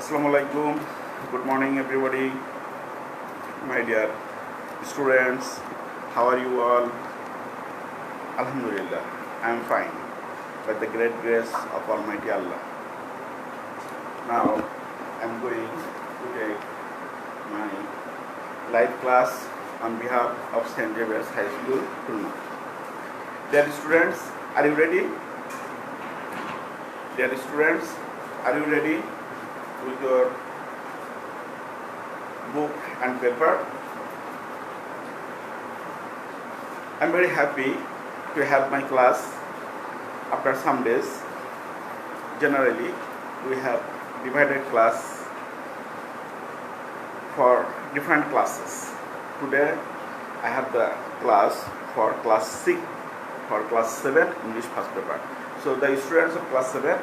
Assalamualaikum. Good morning, everybody. My dear students, how are you all? Alhamdulillah, I am fine by the great grace of Almighty Allah. Now, I am going to take my live class on behalf of St. Xavier's High School, Khulna. Dear students, are you ready? Dear students, are you ready with your book and paper? I am very happy to have my class after some days. Generally, we have divided class for different classes. Today, I have the class for class 6, for class 7 English first paper. So the students of class 7,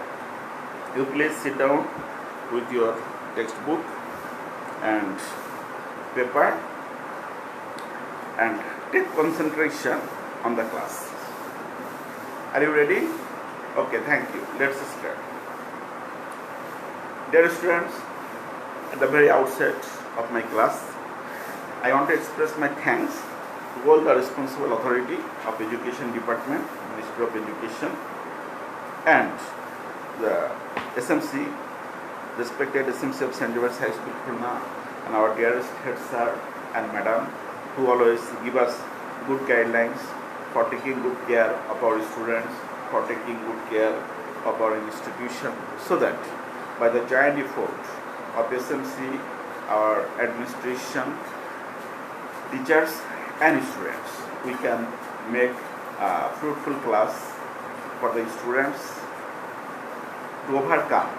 you please sit down with your textbook and paper and take concentration on the class. Are you ready? Okay, thank you. Let's start. Dear students, at the very outset of my class, I want to express my thanks to all the responsible authority of Education Department, Ministry of Education, and the SMC, respected SMC of St. Xavier's High School, Khulna, and our dearest head sir and madam, who always give us good guidelines for taking good care of our students, for taking good care of our institution, so that by the joint effort of SMC, our administration, teachers and students, we can make a fruitful class for the students to overcome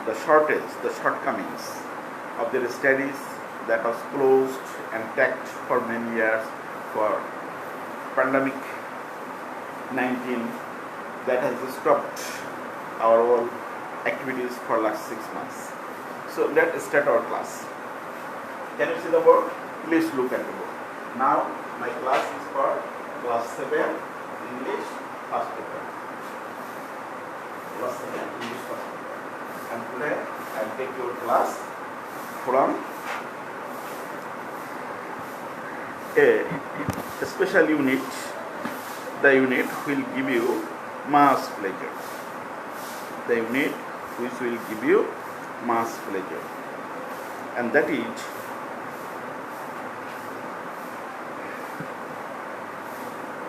the shortcomings of their studies that was closed and tacked for many years for pandemic 19 that has stopped our all activities for last 6 months. So let's start our class. Can you see the board? Please look at the board. Now my class is for class 7 English first paper. Class 7 English first paper. And today I will take your class from a special unit. The unit will give you mass pleasure. The unit which will give you mass pleasure. And that is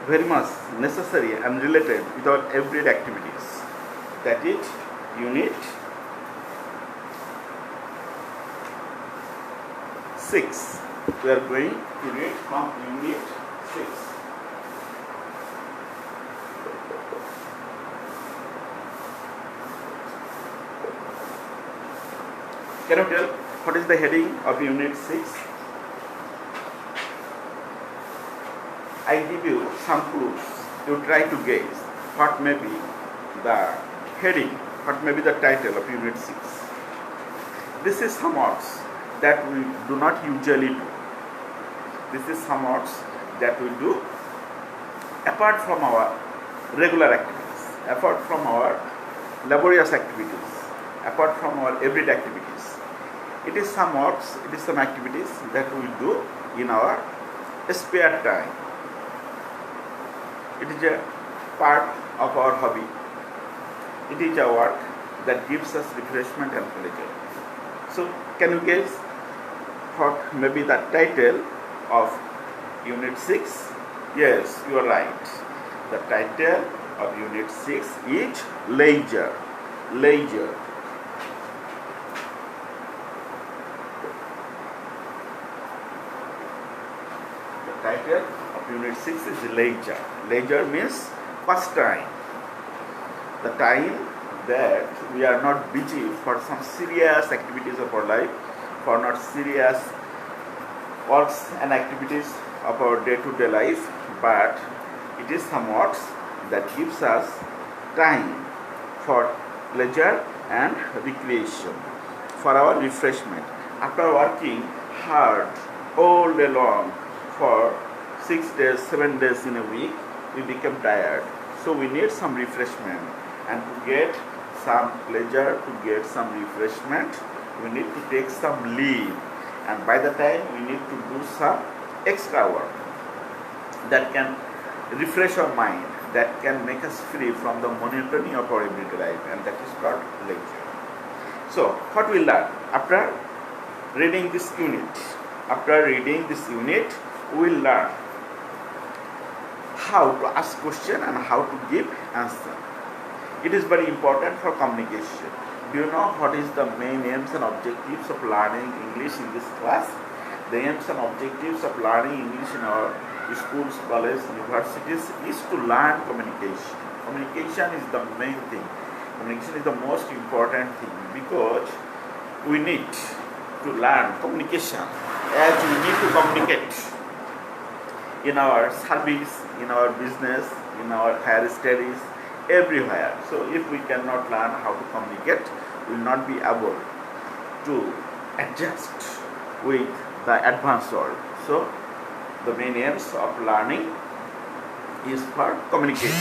very much necessary and related with our everyday activities. That is unit 6. We are going to read from unit 6. Can you tell what is the heading of unit 6? I give you some clues. You try to guess what may be the heading, what may be the title of unit 6. This is some words that we do not usually do. This is some words that we do apart from our regular activities, apart from our laborious activities, apart from our everyday activities. It is some works, it is some activities that we do in our spare time. It is a part of our hobby. It is a work that gives us refreshment and pleasure. So, can you guess what may be the title of unit 6? Yes, you are right. The title of unit 6 is leisure. Leisure. The title of unit 6 is leisure. Leisure means pastime. The time that we are not busy for some serious activities of our life, for not serious works and activities of our day-to-day life, but it is some works that gives us time for pleasure and recreation, for our refreshment. After working hard all day long for 6 days, 7 days in a week, we become tired. So we need some refreshment, and to get some pleasure, to get some refreshment, we need to take some leave, and by the time we need to do some extra work that can refresh our mind, that can make us free from the monotony of our everyday life, and that is called lecture. So what we learn after reading this unit? After reading this unit, we will learn how to ask question and how to give answer. It is very important for communication. Do you know what is the main aims and objectives of learning English in this class? The aims and objectives of learning English in our schools, colleges, universities is to learn communication. Communication is the main thing. Communication is the most important thing, because we need to learn communication as we need to communicate in our service, in our business, in our higher studies, everywhere. So if we cannot learn how to communicate, we will not be able to adjust with the advanced world. So the main aims of learning is for communication.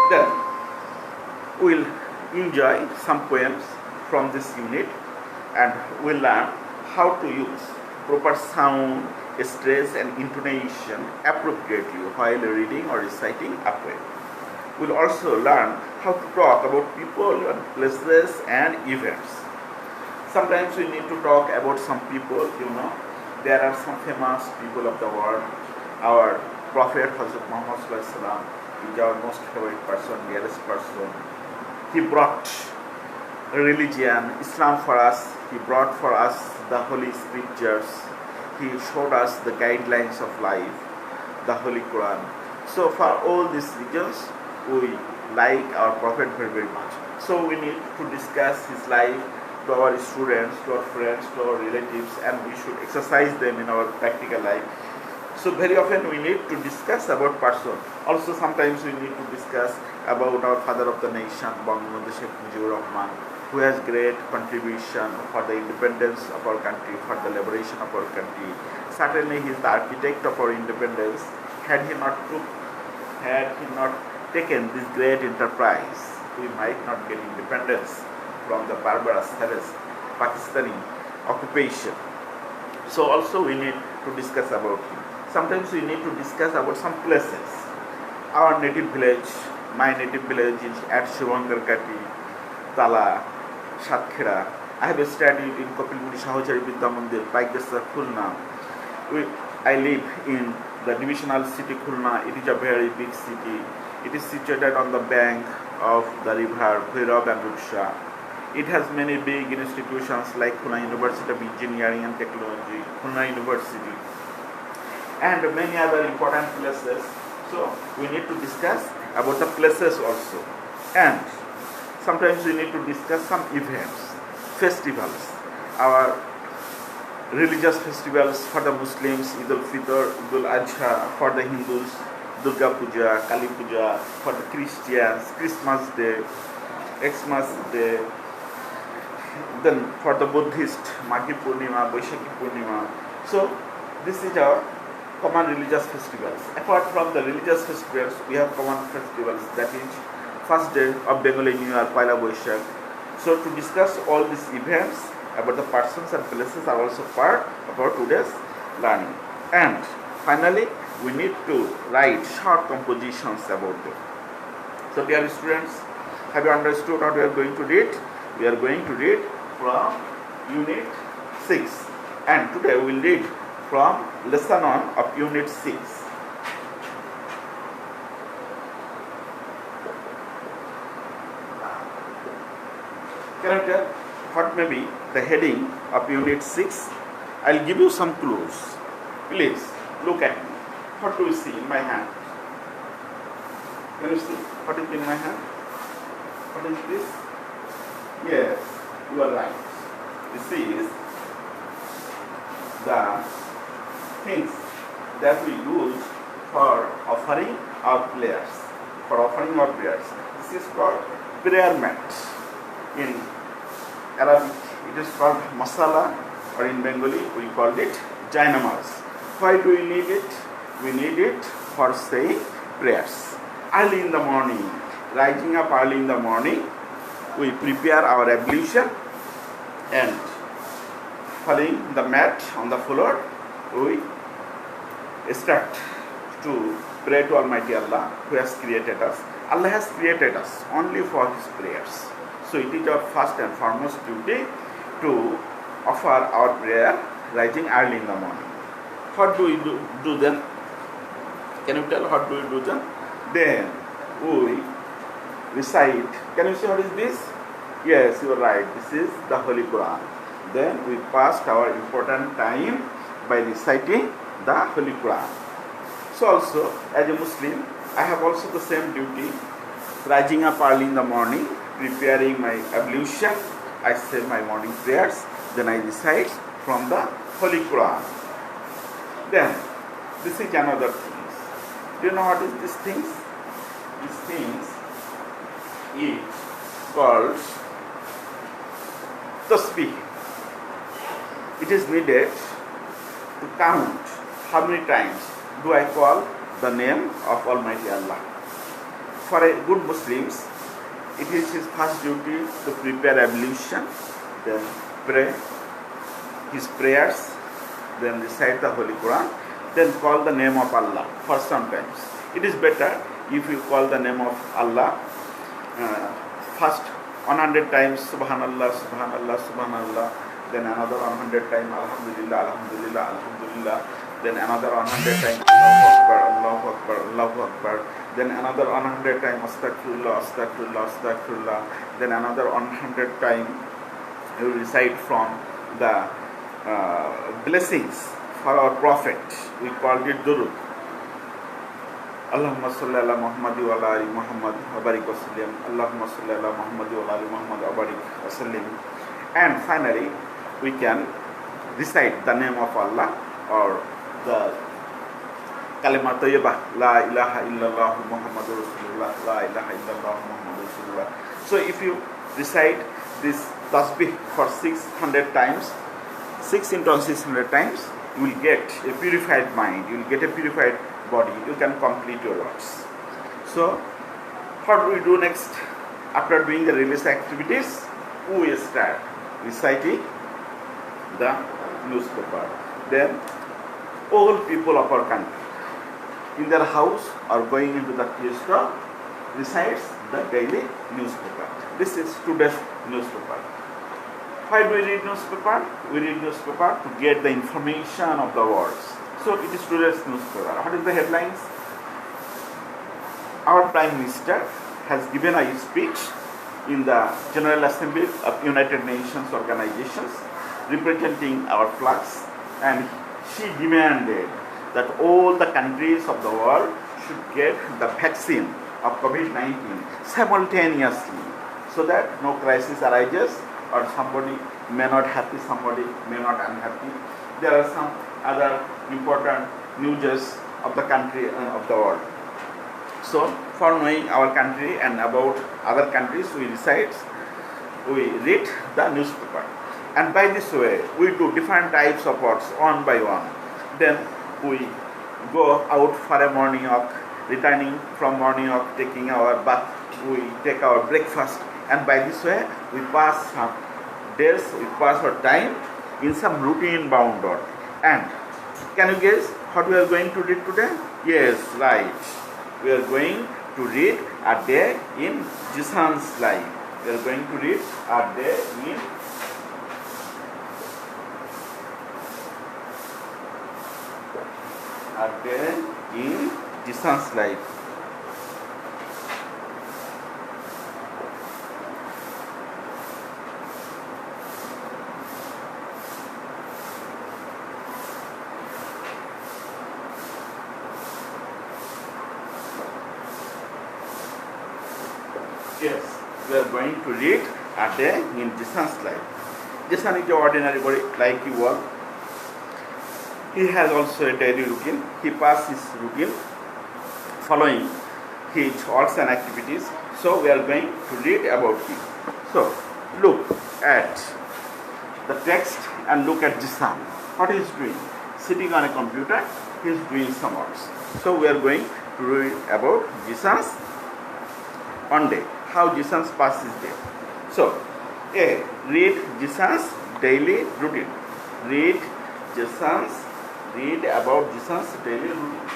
Then we will enjoy some poems from this unit, and we will learn how to use proper sound, stress and intonation appropriately while reading or reciting a poem. We will also learn how to talk about people, places and events. Sometimes we need to talk about some people, there are some famous people of the world. Our Prophet Hazrat Muhammad is our most favorite person, dearest person. He brought religion, Islam for us. He brought for us the Holy Scriptures. He showed us the guidelines of life, the Holy Quran. So for all these reasons, we like our Prophet very, very much. So we need to discuss his life to our students, to our friends, to our relatives, and we should exercise them in our practical life. So very often we need to discuss about person. Also sometimes we need to discuss about our father of the nation, Bangabandhu Sheikh Mujibur Rahman, who has great contribution for the independence of our country, for the liberation of our country. Certainly he is the architect of our independence. Had he not taken this great enterprise, we might not get independence from the barbarous, Pakistani occupation. So also we need to discuss about him. Sometimes we need to discuss about some places. Our native village, my native village is at Shivangarkati, Tala, Satkhira. I have studied in Kopilpuri Sahachari Vidya Mandir, Paikdesa, Khulna. I live in the divisional city Khulna. It is a very big city. It is situated on the bank of the river Bhairab and Ruksha. It has many big institutions like Khulna University of Engineering and Technology, Khulna University, and many other important places. So we need to discuss about the places also. And sometimes we need to discuss some events, festivals, our religious festivals for the Muslims, Eid al-Fitr, Eid al-Adha, for the Hindus, Durga Puja, Kali Puja, for the Christians, Christmas Day, Xmas Day, then for the Buddhist, Maghi Purnima, Vaishakhi Purnima. So this is our common religious festivals. Apart from the religious festivals, we have common festivals, that is first day of Bengali New Year, Paila Boishakh. So to discuss all these events about the persons and places are also part of our today's learning. And finally, we need to write short compositions about them. So dear students, have you understood what we are going to read? We are going to read from Unit 6. And today we will read from Lesson 1 of Unit 6. Can I tell what may be the heading of Unit 6? I will give you some clues. Please look at me. What do you see in my hand? Can you see what is in my hand? What is this? Yes, you are right. This is the things that we use for offering our prayers. For offering our prayers. This is called prayer mat. In Arabic, it is called masala, or in Bengali, we call it jainamaz. Why do we need it? We need it for saying prayers. Early in the morning, rising up early in the morning, we prepare our ablution and falling the mat on the floor, we start to pray to Almighty Allah who has created us. Allah has created us only for His prayers. So it is our first and foremost duty to offer our prayer rising early in the morning. What do we do then? Can you tell what do we do then? Then we recite. Can you see what is this? Yes, you are right. This is the Holy Quran. Then we passed our important time by reciting the Holy Quran. So also, as a Muslim, I have also the same duty, rising up early in the morning, preparing my ablution, I say my morning prayers, then I recite from the Holy Quran. Then, this is another thing. Do you know what is these things? These things is called tasbih. It is needed to count how many times do I call the name of Almighty Allah. For a good Muslims, it is his first duty to prepare ablution, then pray his prayers, then recite the Holy Quran, then call the name of Allah for some times. It is better if you call the name of Allah first 100 times Subhanallah, Subhanallah, Subhanallah, then another 100 times Alhamdulillah, Alhamdulillah, Alhamdulillah, then another 100 times Allahu Akbar, Allahu Akbar, Allahu Akbar, then another 100 times Astaghfirullah, Astaghfirullah, Astaghfirullah, then another 100 times you recite from the blessings for our Prophet. We called it Durud. Allahumma salli ala Muhammad wa ala ali Muhammad wa barik wa sallim. Allahumma salli ala Muhammad wa ala ali Muhammad wa barik wa sallim. And finally, we can recite the name of Allah or the Kalima Tayyibah, La ilaha illallah Muhammadur Rasulullah, La ilaha illallah Muhammadur Rasulullah. So if you recite this tasbih for 600 times, 6 into 600 times, you will get a purified mind, you will get a purified body, you can complete your works. So, what do we do next? After doing the religious activities, we start reciting the newspaper. Then, all people of our country, in their house or going into the tea store, recites the daily newspaper. This is today's newspaper. Why do we read newspaper? We read newspaper to get the information of the world. So it is today's newspaper. What is the headlines? Our Prime Minister has given a speech in the General Assembly of United Nations organizations representing our flags, and she demanded that all the countries of the world should get the vaccine of COVID-19 simultaneously so that no crisis arises or somebody may not happy, somebody may not unhappy. There are some other important news of the country and of the world. So, for knowing our country and about other countries, we read the newspaper. And by this way, we do different types of works one by one. Then we go out for a morning walk, returning from morning walk, taking our bath, we take our breakfast, and by this way, we pass some days, we pass our time in some routine bound work. And can you guess what we are going to read today? Yes, right. We are going to read a day in Jesus' life. We are going to read a day in Jesus' life. Yes, we are going to read a day in Jesus' life. Jesus is an ordinary body like you all. He has also a daily routine. He passes his routine following his works and activities. So we are going to read about him. So look at the text and look at Jesus. What he is doing? Sitting on a computer, he is doing some works. So we are going to read about Jesus one day. How Jesus passes day. So, A. Read Jesus daily routine. Read about Jason's daily routine.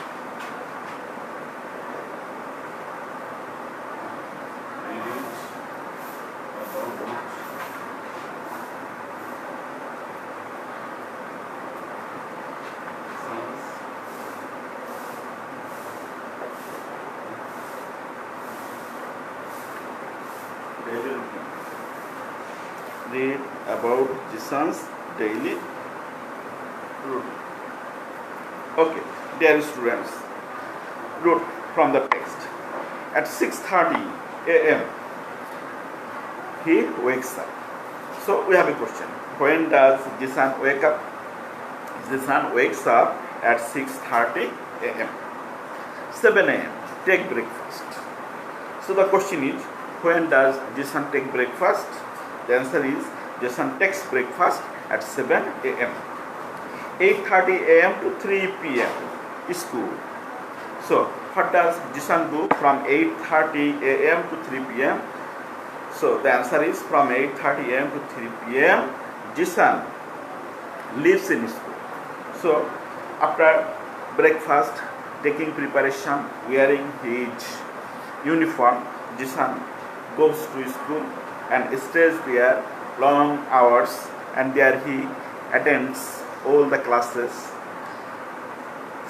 Read about Jason's daily routine. Okay, dear students, read from the text. At 6:30 a.m. he wakes up. So we have a question. When does Jason wake up? Jason wakes up at 6:30 a.m. 7 a.m. take breakfast. So the question is, when does Jason take breakfast? The answer is, Jason takes breakfast at 7 a.m. 8:30 a.m. to 3 p.m. school. So what does Jason do from 8:30 a.m. to 3 p.m.? So the answer is, from 8:30 a.m. to 3 p.m. Jason lives in school. So after breakfast, taking preparation, wearing his uniform, Jason goes to school and stays there long hours, and there he attends all the classes,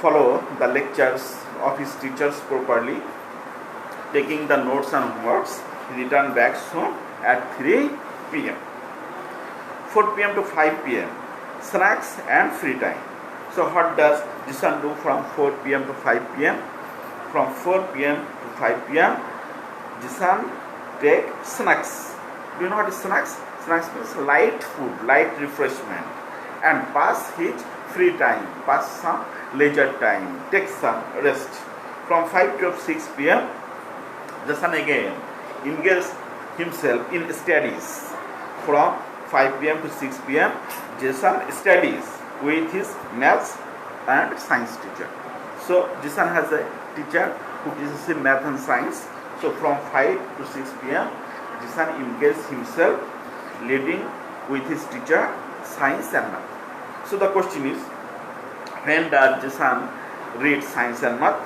follow the lectures of his teachers properly, taking the notes and homeworks. He returns back home at 3 p.m. 4 p.m. to 5 p.m. snacks and free time. So what does Jason do from 4 p.m. to 5 p.m.? From 4 p.m. to 5 p.m. Jason take snacks. Do you know what is snacks? Snacks means light food, light refreshment, and pass his free time, pass some leisure time, take some rest. From 5 to 6 p.m. Jason again engages himself in studies. From 5 p.m. to 6 p.m. Jason studies with his maths and science teacher. So Jason has a teacher who teaches him math and science. So from 5 to 6 p.m. Jason engages himself leading with his teacher science and math. So the question is, when does Jason read science and math?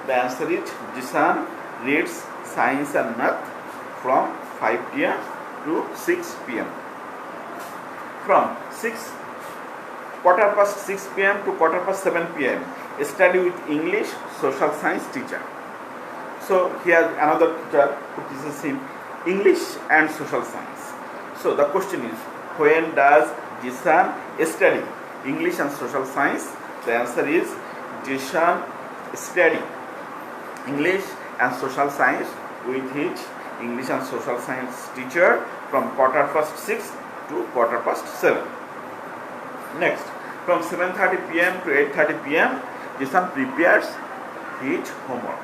The answer is, Jason reads science and math from 5 p.m. to 6 p.m. From 6:15 p.m. to 7:15 p.m. study with English social science teacher. So here another teacher who teaches him English and social science. So the question is, when does Jason study English and social science? The answer is, Jason study English and social science with his English and social science teacher from 6:15 to 7:15. Next, from 7:30 p.m. to 8:30 p.m. Jason prepares his homework.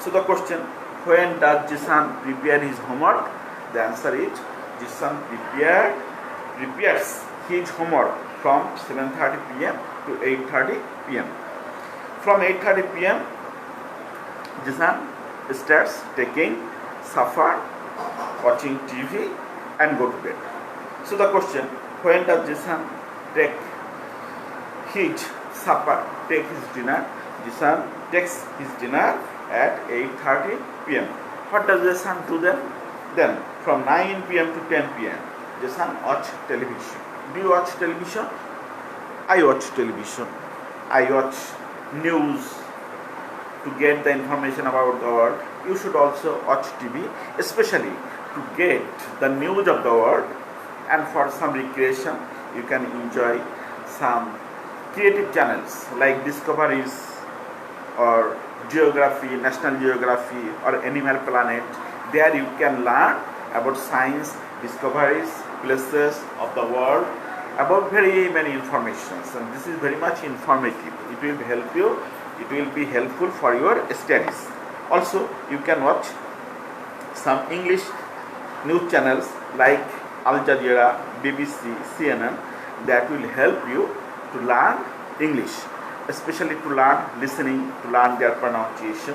So the question, when does Jason prepare his homework? The answer is, Jason prepares his homework from 7:30 p.m. to 8:30 p.m. From 8:30 p.m. Jason starts taking supper, watching TV, and go to bed. So the question, when does Jason take his supper, take his dinner? Jason takes his dinner at 8:30 p.m. What does Jason do then? Then from 9 p.m. to 10 p.m. Jason watch television. Do you watch television? I watch television. I watch news to get the information about the world. You should also watch TV, especially to get the news of the world, and for some recreation you can enjoy some creative channels like Discoveries or Geography, National Geography, or Animal Planet. There you can learn about science, discoveries, places of the world, about very many informations, and this is very much informative. It will help you, it will be helpful for your studies. Also, you can watch some English news channels like Al Jazeera, BBC, CNN, that will help you to learn English, especially to learn listening, to learn their pronunciation.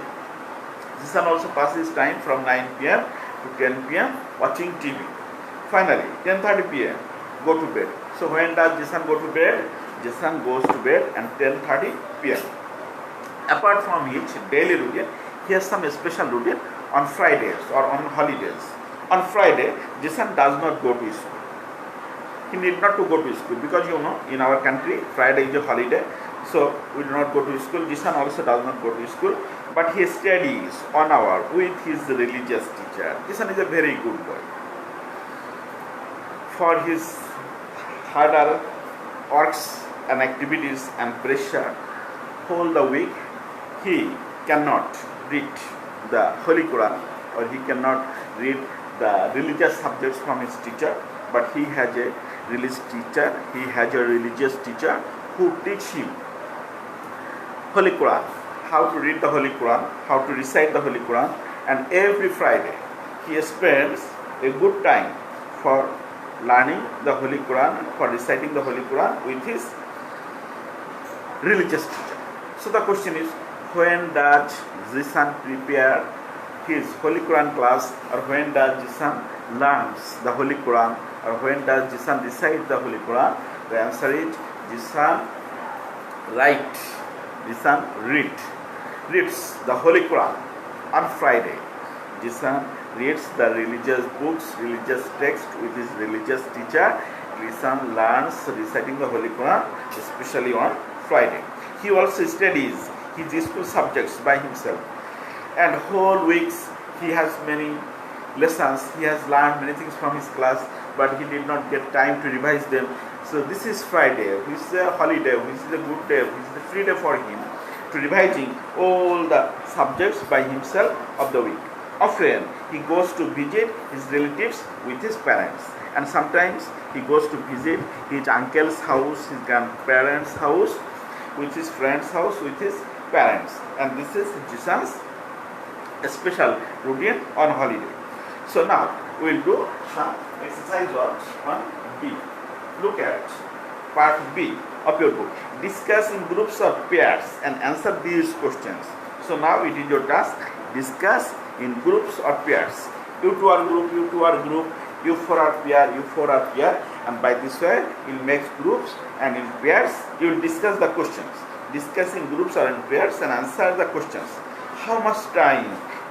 This one also passes time from 9 p.m. to 10 p.m. watching TV. Finally, 10:30 p.m. go to bed. So when does Jisan go to bed? Jisan goes to bed at 10:30 p.m. Apart from his daily routine, he has some special routine on Fridays or on holidays. On Friday, Jisan does not go to school. He need not to go to school because in our country Friday is a holiday, so we do not go to school. Jisan also does not go to school, but he studies 1 hour with his religious teacher. Jisan is a very good boy. For his harder works and activities and pressure whole the week, he cannot read the Holy Quran or he cannot read the religious subjects from his teacher, but he has a religious teacher who teach him Holy Quran, how to read the Holy Quran, how to recite the Holy Quran, and every Friday he spends a good time for learning the Holy Quran and for reciting the Holy Quran with his religious teacher. So the question is, when does Jisan prepare his Holy Quran class, or when does Jisan learns the Holy Quran, or when does Jisan recite the Holy Quran? The answer is Jisan reads the Holy Quran on Friday. Jisan reads the religious books, religious text with his religious teacher. Jisan learns reciting the Holy Quran, especially on Friday. He also studies his school subjects by himself, and whole weeks he has many lessons. He has learned many things from his class, but he did not get time to revise them. So this is Friday, which is a holiday, which is a good day, which is a free day for him to revising all the subjects by himself of the week. Often he goes to visit his relatives with his parents, and sometimes he goes to visit his uncle's house, his grandparents' house, with his friend's house, with his parents. And this is Jisan's special routine on holiday. So now we will do some exercise works on B. Look at part B of your book. Discuss in groups or pairs and answer these questions. So now it is your task. Discuss in groups or pairs. You two are group, you two are group, you four are pair, you four are pair, and by this way you will make groups, and in pairs you will discuss the questions. Discuss in groups or in pairs and answer the questions. How much time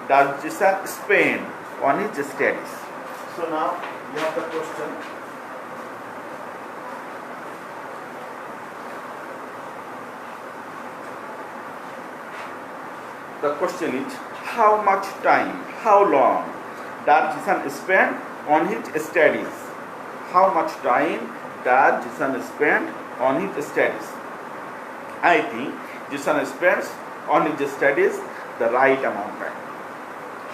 does Jisan spend on his studies? So now you have the question. The question is, how much time, how long does Jisan spend on his studies? How much time does Jisan spend on his studies? I think Jisan spends on his studies the right amount of time.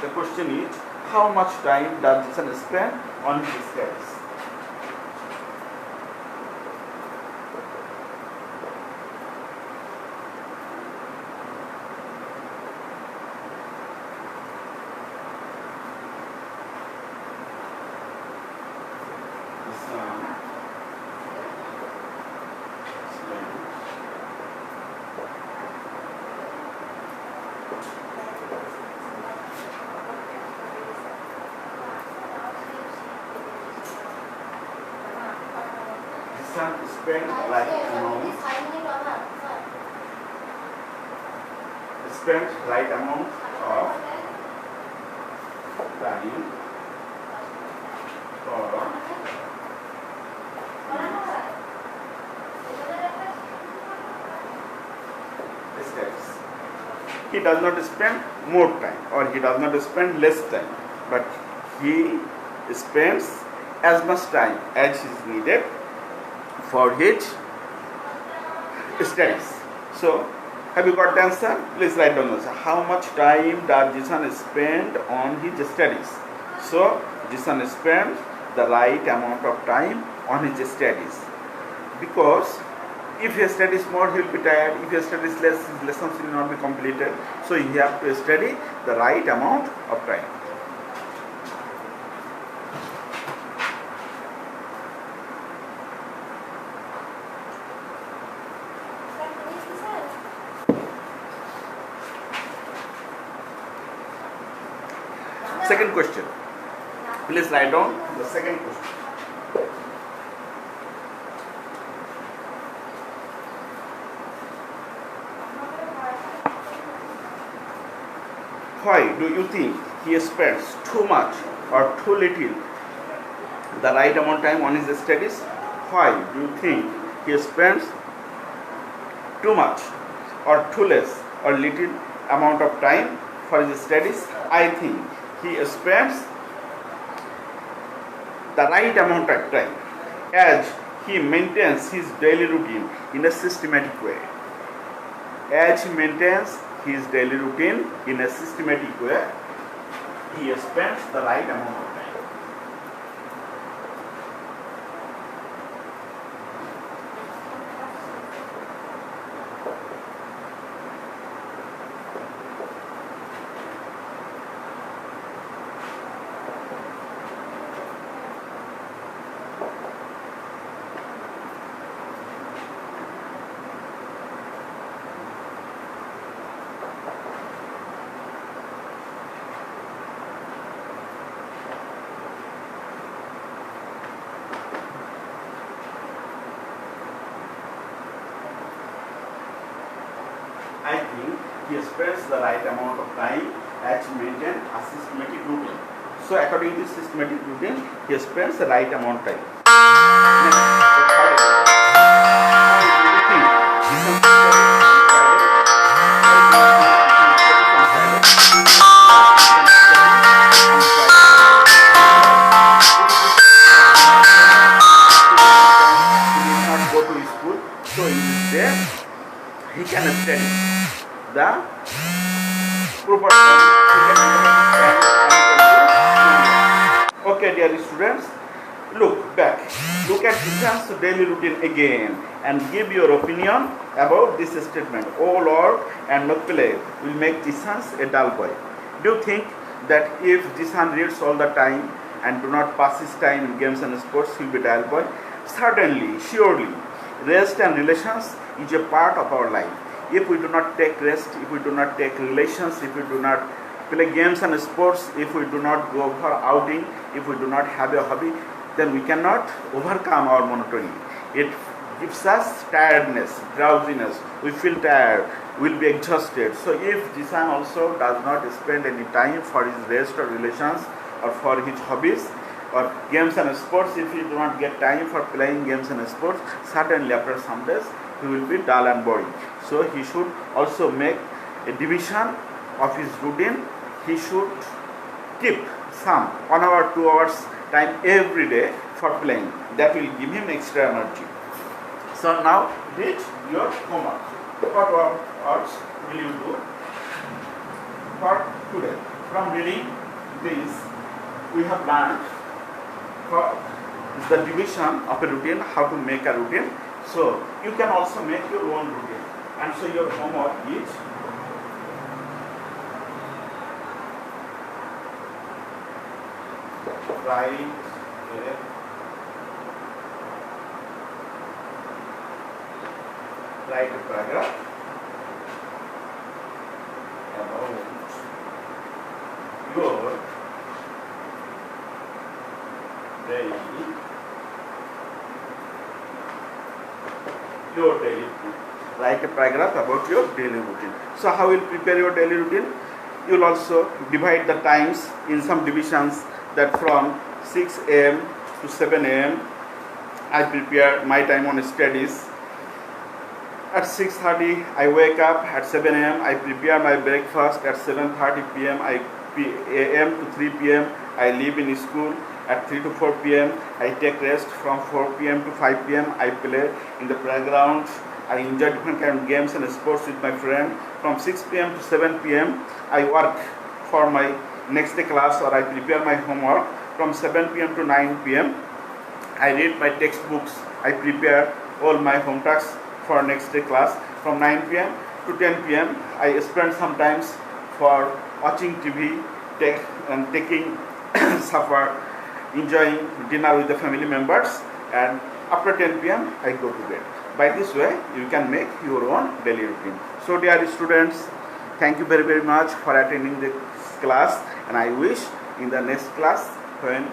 The question is, how much time does Jisan spend on his studies? Spend right amount of time for studies. He does not spend more time or he does not spend less time, but he spends as much time as is needed for his studies. So, have you got the answer? Please write down the answer. How much time does Jisan spend on his studies? So, Jisan spends the right amount of time on his studies. Because if he studies more, he will be tired. If he studies less, his lessons will not be completed. So, he has to study the right amount of time. Second question. Please write down the second question. Why do you think he spends too much or too little the right amount of time on his studies? Why do you think he spends too much or too less or little amount of time for his studies? I think he spends the right amount of time as he maintains his daily routine in a systematic way. As he maintains his daily routine in a systematic way, he spends the right amount of time. I think he spends the right amount of time as he maintains a systematic routine. So according to this systematic routine, he spends the right amount of time. Next, the third example. How do you think he should go to school, so in this day he can study the proper time. Okay, dear students, look back. Look at Jishan's daily routine again and give your opinion about this statement. Oh Lord and not play will make Jishan a dull boy. Do you think that if Jishan reads all the time and do not pass his time in games and sports, he will be a dull boy? Certainly, surely, rest and relations is a part of our life. If we do not take rest, if we do not take relations, if we do not play games and sports, if we do not go for outing, if we do not have a hobby, then we cannot overcome our monotony. It gives us tiredness, drowsiness, we feel tired, we will be exhausted. So if Jishan also does not spend any time for his rest or relations or for his hobbies or games and sports, if he do not get time for playing games and sports, certainly after some days he will be dull and boring. So he should also make a division of his routine. He should keep some 1 hour, 2 hours time every day for playing. That will give him extra energy. So now read your homework. What works will you do for today? From reading this, we have learned for the division of a routine, how to make a routine. So you can also make your own routine. And so your homework is write a paragraph about your daily routine. Write a paragraph about your daily routine. So how will you prepare your daily routine? You will also divide the times in some divisions, that from 6 a.m. to 7 a.m. I prepare my time on studies. At 6:30 I wake up. At 7 a.m. I prepare my breakfast. At 7:30 p.m. a.m. to 3 p.m. I leave in school. At 3 to 4 p.m. I take rest. From 4 p.m. to 5 p.m. I play in the playground. I enjoy different kind of games and sports with my friend. From 6 p.m. to 7 p.m. I work for my next day class, or I prepare my homework. From 7 p.m. to 9 p.m. I read my textbooks. I prepare all my home tasks for next day class. From 9 p.m. to 10 p.m. I spend some times for watching TV, taking supper, enjoying dinner with the family members, and after 10 p.m. I go to bed. By this way, you can make your own daily routine. So dear students, thank you very, very much for attending this class, and I wish in the next class when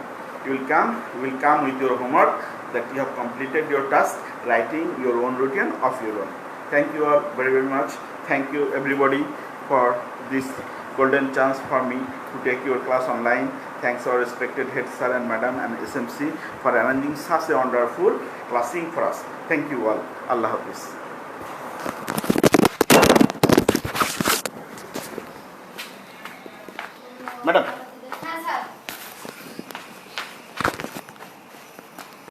you will come with your homework, that you have completed your task, writing your own routine of your own. Thank you all very, very much. Thank you everybody for this golden chance for me to take your class online. Thanks our respected head sir and madam and SMC for arranging such a wonderful classing for us. Thank you all. Allah Hafiz. Madam.